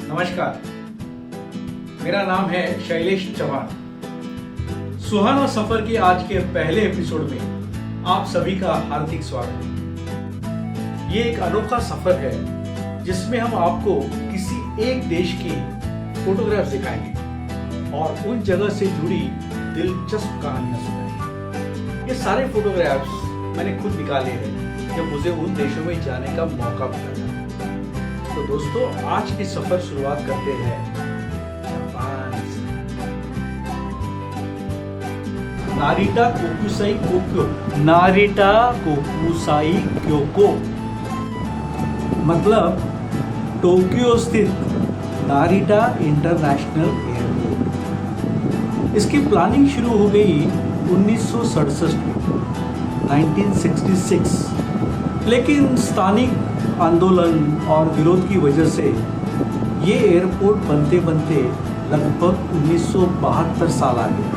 नमस्कार, मेरा नाम है शैलेश चौहान। सुहाना सफर के आज के पहले एपिसोड में आप सभी का हार्दिक स्वागत है। ये एक अनोखा सफर है जिसमें हम आपको किसी एक देश की फोटोग्राफ्स दिखाएंगे और उन जगह से जुड़ी दिलचस्प कहानियां सुनाएंगे। ये सारे फोटोग्राफ्स मैंने खुद निकाले हैं जब मुझे उन देशों में जाने का मौका मिला था। तो दोस्तों, आज की सफर शुरुआत करते हैं जापान से। नारिटा कोकुसाई क्योक्यो। नारिटा कोकुसाई क्योक्यो मतलब टोक्यो स्थित नारिटा इंटरनेशनल एयरपोर्ट। इसकी प्लानिंग शुरू हो गई 1967 में, 1966, लेकिन स्थानिक आंदोलन और विरोध की वजह से ये एयरपोर्ट बनते बनते लगभग 1972 साल आ गया।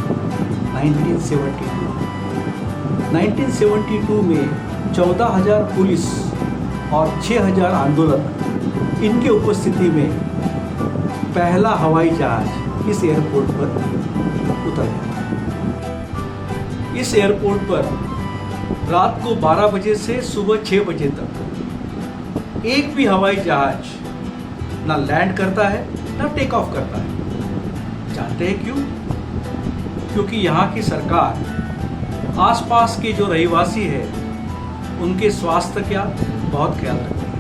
1972 में 14,000 पुलिस और 6,000 आंदोलक इनके उपस्थिति में पहला हवाई जहाज इस एयरपोर्ट पर उतर गया। इस एयरपोर्ट पर रात को 12 बजे से सुबह 6 बजे तक एक भी हवाई जहाज ना लैंड करता है ना टेक ऑफ करता है। जानते हैं क्यों? क्योंकि यहाँ की सरकार आसपास के जो रहवासी है उनके स्वास्थ्य का बहुत ख्याल रखती है।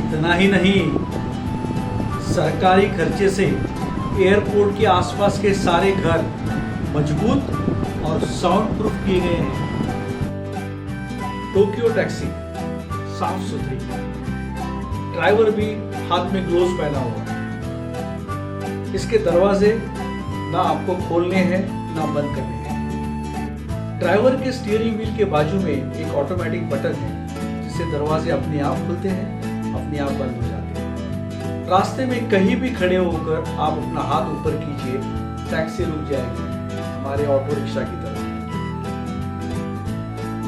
इतना ही नहीं, सरकारी खर्चे से एयरपोर्ट के आसपास के सारे घर मजबूत और साउंड प्रूफ किए गए हैं। टोक्यो टैक्सी साफ सुथरी, ड्राइवर भी हाथ में ग्लोव्स पहना हुआ है। इसके दरवाजे ना आपको खोलने हैं ना बंद करने हैं। ड्राइवर के स्टीयरिंग व्हील के बाजू में एक ऑटोमेटिक बटन है जिससे दरवाजे अपने आप खुलते हैं, अपने आप बंद हो जाते हैं। रास्ते में कहीं भी खड़े होकर आप अपना हाथ ऊपर कीजिए, टैक्सी रुक जाएगी, हमारे ऑटो रिक्शा की तरह।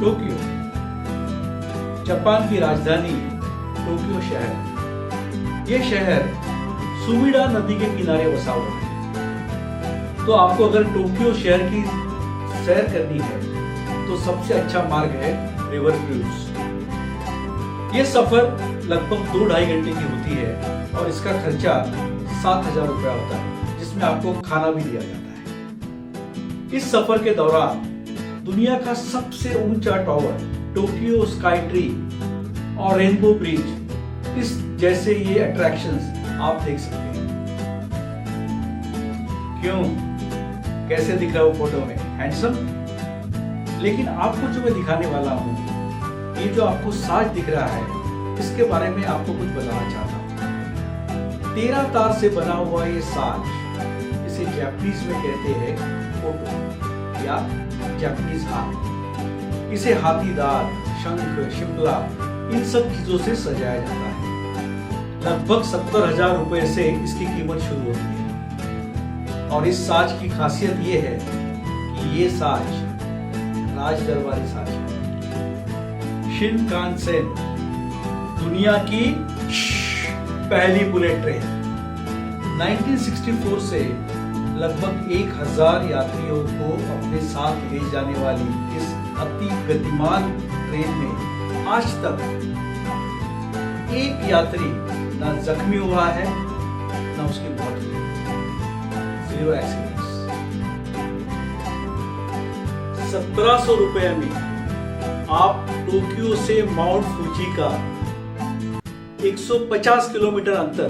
टोक्यो जापान की राजधानी टोक्यो शहर। यह शहर सुमिडा नदी के किनारे बसा हुआ है। तो आपको अगर टोक्यो शहर की सैर करनी है तो सबसे अच्छा मार्ग है रिवर क्रूज। यह सफर लगभग 2-2.5 घंटे की होती है और इसका खर्चा 7,000 रुपया होता है, जिसमें आपको खाना भी दिया जाता है। इस सफर के दौरान दुनिया का सबसे ऊंचा टावर टोक्यो स्काई ट्री और रेनबो ब्रिज इस जैसे ये अट्रैक्शंस आप देख सकते हैं। क्यों? कैसे दिख रहा है वो फोटो में? हैंडसम? लेकिन आपको जो मैं दिखाने वाला हूँ, ये जो आपको साज दिख रहा है, इसके बारे में आपको कुछ बताना चाहता हूँ। 13 तार से बना हुआ ये साज, इसे जापानीज में कहते हैं फोटो या जापानीज हाथ। इसे हाथी दांत, शंख, शिमला इन सब चीजों से सजाया जाता है। लगभग 70,000 रुपए से इसकी कीमत शुरू होती है। और इस साज की खासियत ये है कि ये साज राज दरबारी साज है। शिनकानसेन दुनिया की पहली बुलेट ट्रेन 1964 से लगभग 1,000 यात्रियों को अपने साथ ले जाने वाली इस अति गतिमान ट्रेन में आज तक एक यात्री ना जख्मी हुआ है ना उसकी मौत हुई। 0 एक्सीडेंट्स। 1,700 रुपए में आप टोक्यो से माउंट फूजी का 150 किलोमीटर अंतर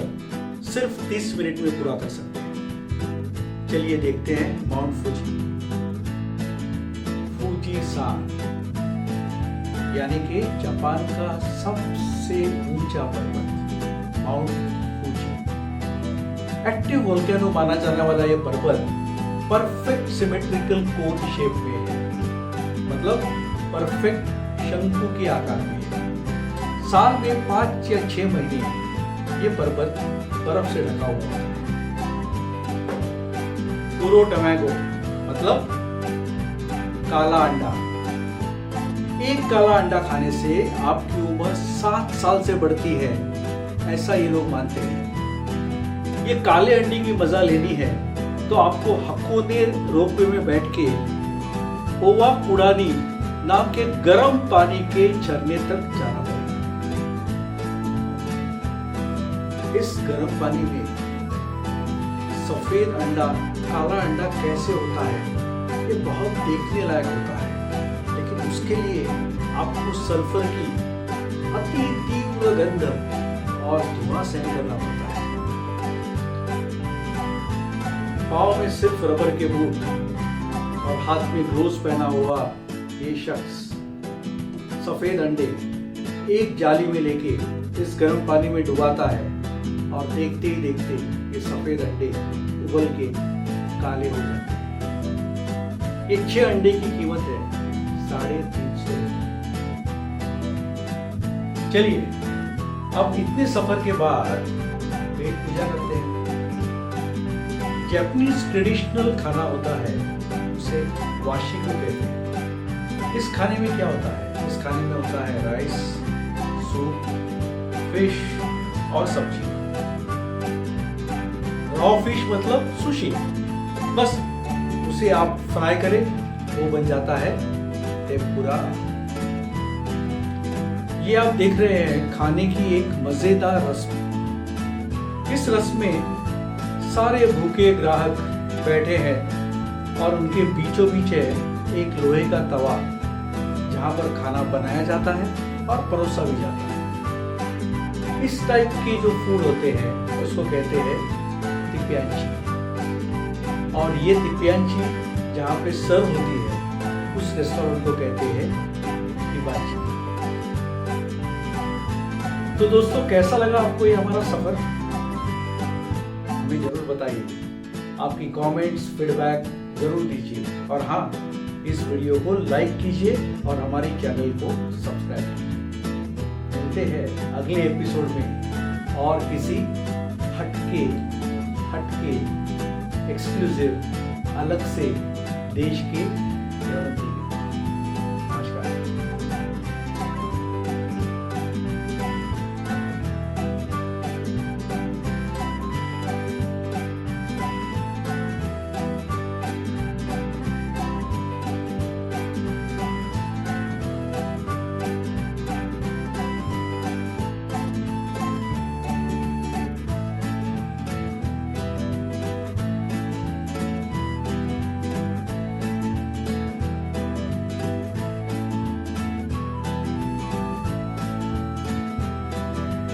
सिर्फ 30 मिनट में पूरा कर सकते हैं। चलिए देखते हैं माउंट फूजी। फूजी-सान यानी कि जापान का सबसे ऊंचा पर्वत माउंट फूजी। एक्टिव वोल्केनो माना जाने वाला यह पर्वत परफेक्ट सिमेट्रिकल कोन शेप में है, मतलब परफेक्ट शंकु के आकार में है। साल में 5 या 6 महीने ये पर्वत बर्फ से ढका हुआ होता है। कुरो टमैगो मतलब काला अंडा। एक काला अंडा खाने से आपकी उम्र 7 साल से बढ़ती है ऐसा ये लोग मानते हैं। ये काले अंडे की मजा लेनी है तो आपको हकोने रोपवे में बैठ के ओवा पुड़ानी नाम के गर्म पानी के झरने तक जाना पड़ेगा। इस गर्म पानी में सफेद अंडा काला अंडा कैसे होता है ये बहुत देखने लायक होता है, लेकिन उसके लिए आपको सल्फर की अति तीव्र गंध और धुआं सहन करना पड़ता है। पाँव में सिर्फ रबर के बूट और हाथ में ग्लोव्स पहना हुआ ये शख्स सफेद अंडे एक जाली में लेके इस गर्म पानी में डुबाता है और देखते ही देखते ये सफेद अंडे उबल के काले हो जाते हैं। ये 6 अंडे की कीमत है 350 रुपये। चलिए अब इतने सफर के बाद पेट पूजा करते हैं। जापानीज ट्रेडिशनल खाना होता है, उसे वाशी को कहते हैं। इस खाने में क्या होता है? इस खाने में होता है राइस, सूप, फिश और सब्जी। रॉ फिश मतलब सुशी, बस उसे आप फ्राई करें वो बन जाता है टेम्पुरा। ये आप देख रहे हैं खाने की एक मजेदार रस्म। इस रस्म में सारे भूखे ग्राहक बैठे हैं और उनके बीचों बीच है एक लोहे का तवा जहां पर खाना बनाया जाता है और परोसा भी जाता है। इस टाइप के जो फूड होते हैं उसको कहते हैं तिप्यांची, और ये तिप्यांची जहाँ पे सर्व होती है उस रेस्टोरेंट को कहते हैं हिबाची। तो दोस्तों कैसा लगा आपको ये हमारा सफर? हमें जरूर बताइए, आपकी कमेंट्स फीडबैक जरूर दीजिए, और हाँ इस वीडियो को लाइक कीजिए और हमारे चैनल को सब्सक्राइब कीजिए। मिलते हैं अगले एपिसोड में और किसी हटके एक्सक्लूसिव अलग से देश के